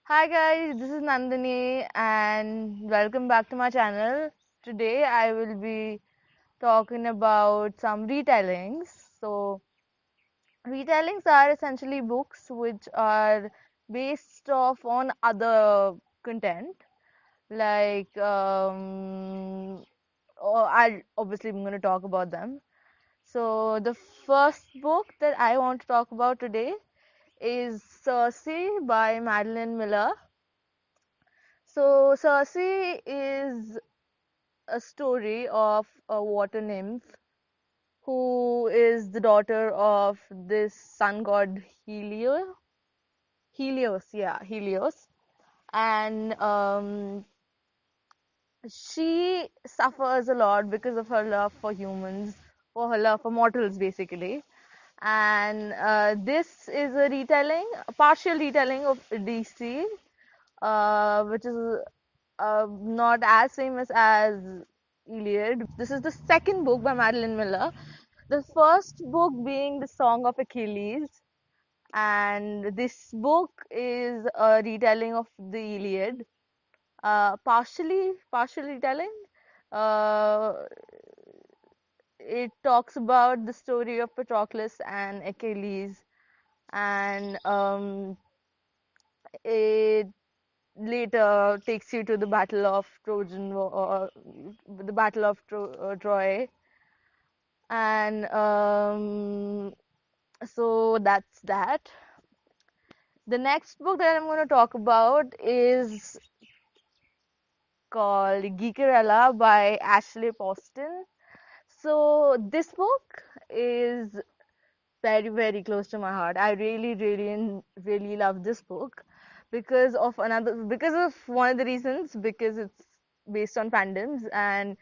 Hi guys, this is Nandini and welcome back to my channel. Today I will be talking about some retellings. So, retellings are essentially books which are based off on other content. Like, I'm going to talk about them. So, the first book that I want to talk about today is Circe by Madeline Miller. So, Circe is a story of a water nymph who is the daughter of this sun god Helios. And she suffers a lot because of her love for humans, for her love for mortals, basically. And this is a retelling, a partial retelling of DC, which is not as famous as Iliad. This is the second book by Madeline Miller. The first book being the Song of Achilles, and this book is a retelling of the Iliad, partial retelling. Uh, it talks about the story of Patroclus and Achilles, and it later takes you to the Battle of Trojan War, the Battle of Troy, and so that's that. The next book that I'm going to talk about is called Geekerella by Ashley Poston. So this book is very close to my heart. I really love this book because of one of the reasons, because it's based on fandoms. And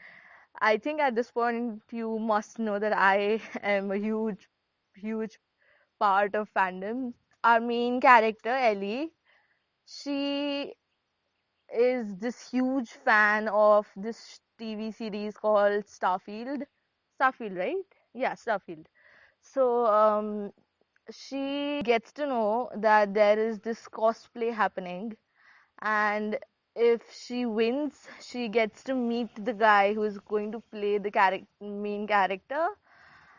I think at this point you must know that I am a huge part of fandom. Our main character, Ellie, she is this huge fan of this TV series called Starfield. Starfield, right? Yeah, Starfield. So she gets to know that there is this cosplay happening, and if she wins, she gets to meet the guy who is going to play the main character,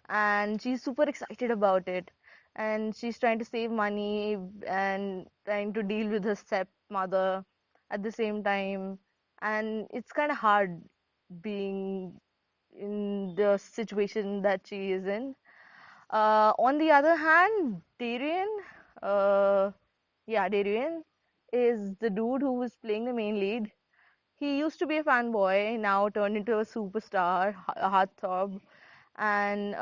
and she's super excited about it. And she's trying to save money and trying to deal with her stepmother at the same time. And it's kind of hard being in the situation that she is in. On the other hand, uh, Darian is the dude who was playing the main lead. He used to be a fanboy, now turned into a superstar, a heartthrob, and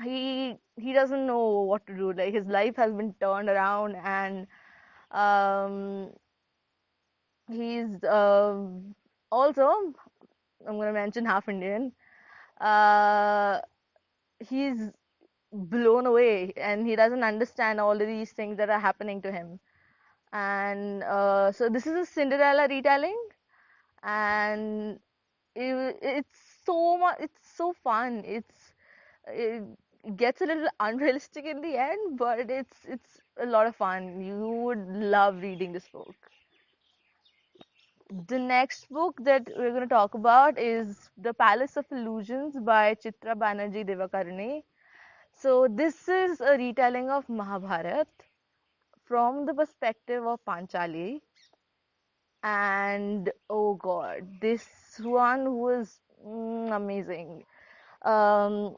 he doesn't know what to do. Like his life has been turned around, and um, he's also, I'm gonna mention half Indian. Uh, he's blown away, and he doesn't understand all of these things that are happening to him. And so this is a Cinderella retelling, and it's so much. It's so fun. It gets a little unrealistic in the end, but it's a lot of fun. You would love reading this book. The next book that we're going to talk about is The Palace of Illusions by Chitra Banerjee Divakaruni. So this is a retelling of Mahabharat from the perspective of Panchali, and oh god, this one was amazing. Um,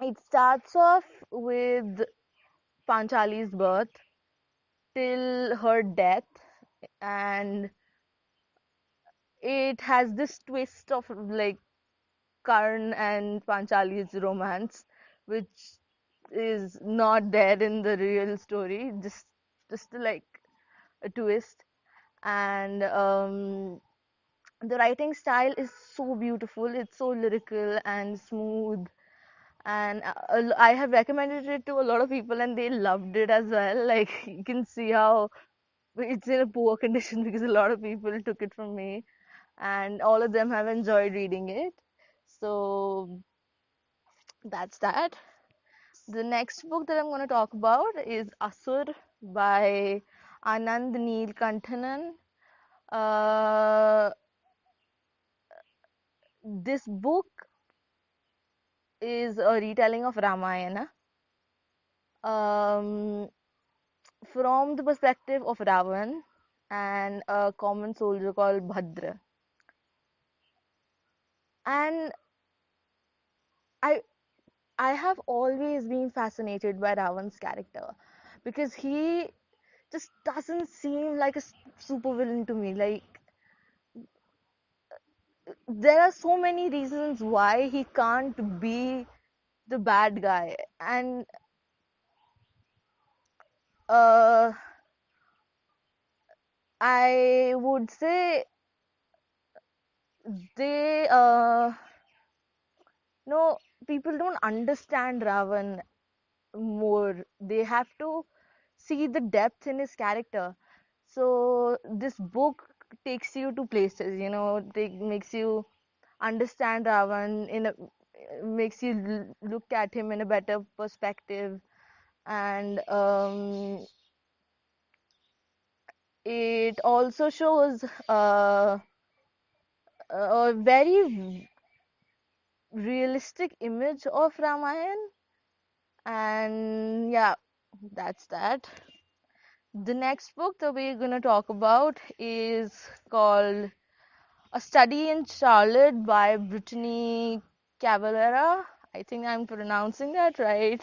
it starts off with Panchali's birth till her death, and it has this twist of like Karn and Panchali's romance, which is not there in the real story, just like a twist. And the writing style is so beautiful, it's so lyrical and smooth, and I have recommended it to a lot of people and they loved it as well. Like you can see how it's in a poor condition because a lot of people took it from me, and all of them have enjoyed reading it. So that's that. The next book that I'm going to talk about is Asur by Anand Neelakantan. Uh, this book is a retelling of Ramayana um, from the perspective of Ravan and a common soldier called Bhadra. And I I have always been fascinated by Ravan's character because he just doesn't seem like a super villain to me. Like there are so many reasons why he can't be the bad guy, and uh, I would say they no people don't understand Ravan more. They have to see the depth in his character. So this book takes you to places, makes you understand Ravan makes you look at him in a better perspective, and it also shows a very realistic image of Ramayana. And yeah, that's that. The next book that we're going to talk about is called A Study in Charlotte by Brittany Cavallaro. I think I'm pronouncing that right.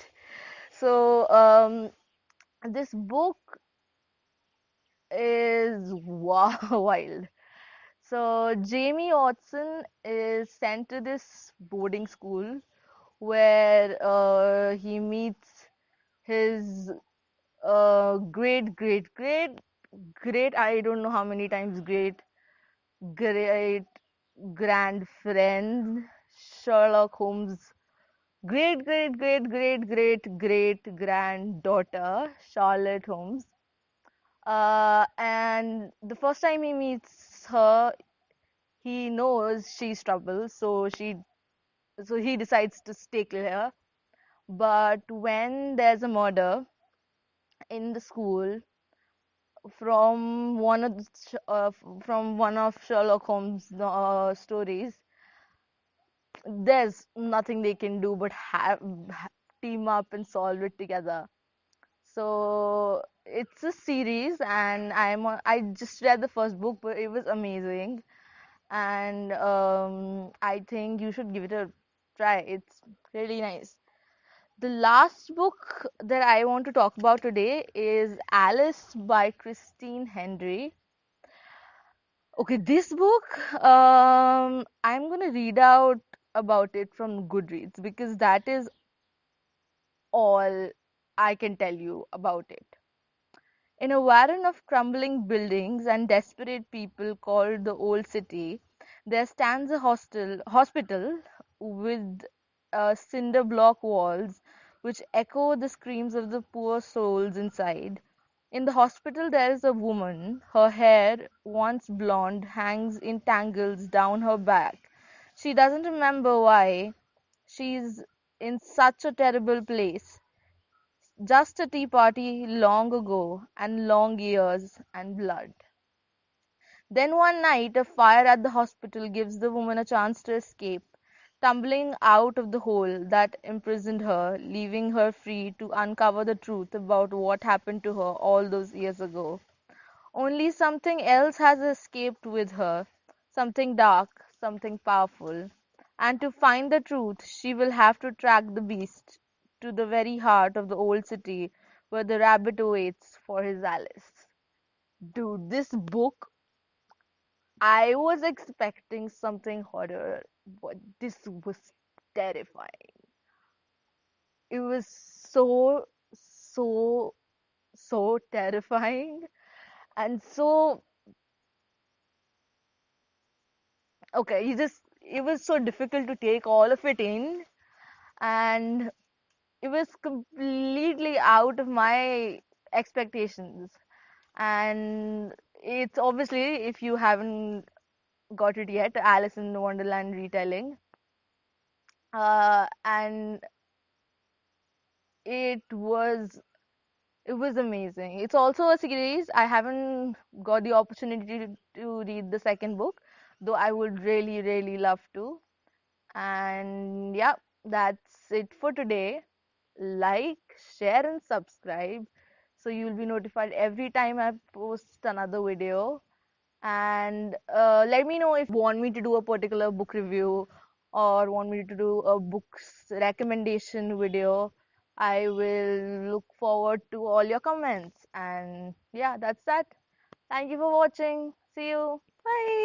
So, this book is wild. So, Jamie Watson is sent to this boarding school where he meets his great, I don't know how many times great grand friend, Sherlock Holmes' great granddaughter, Charlotte Holmes. And the first time he meets her, he knows she's trouble, so he decides to stay clear. But when there's a murder in the school from from one of Sherlock Holmes' stories, there's nothing they can do but team up and solve it together. So it's a series, and I just read the first book, but it was amazing, and I think you should give it a try. It's really nice. The last book that I want to talk about today is Alice by Christine Henry. Okay, this book, I'm gonna read out about it from Goodreads because that is all I can tell you about it. In a warren of crumbling buildings and desperate people called the Old City, there stands a hospital with cinder block walls which echo the screams of the poor souls inside. In the hospital, there is a woman. Her hair, once blonde, hangs in tangles down her back. She doesn't remember why she's in such a terrible place. Just a tea party long ago, and long years and blood. Then one night, a fire at the hospital gives the woman a chance to escape, tumbling out of the hole that imprisoned her, leaving her free to uncover the truth about what happened to her all those years ago. Only something else has escaped with her, something dark, something powerful. And to find the truth, she will have to track the beast to the very heart of the old city where the rabbit waits for his Alice. Dude, this book, I was expecting something horror, but this was terrifying. It was so, so terrifying. And so, okay, it was so difficult to take all of it in, and it was completely out of my expectations. And it's obviously, if you haven't got it yet, Alice in Wonderland retelling. And it was It was amazing. It's also a series. I haven't got the opportunity to read the second book, though I would really, really love to. And yeah, that's it for today. Like, share, and subscribe so you'll be notified every time I post another video. And let me know if you want me to do a particular book review or want me to do a book's recommendation video. I will look forward to all your comments. And yeah, that's that. Thank you for watching. See you. Bye.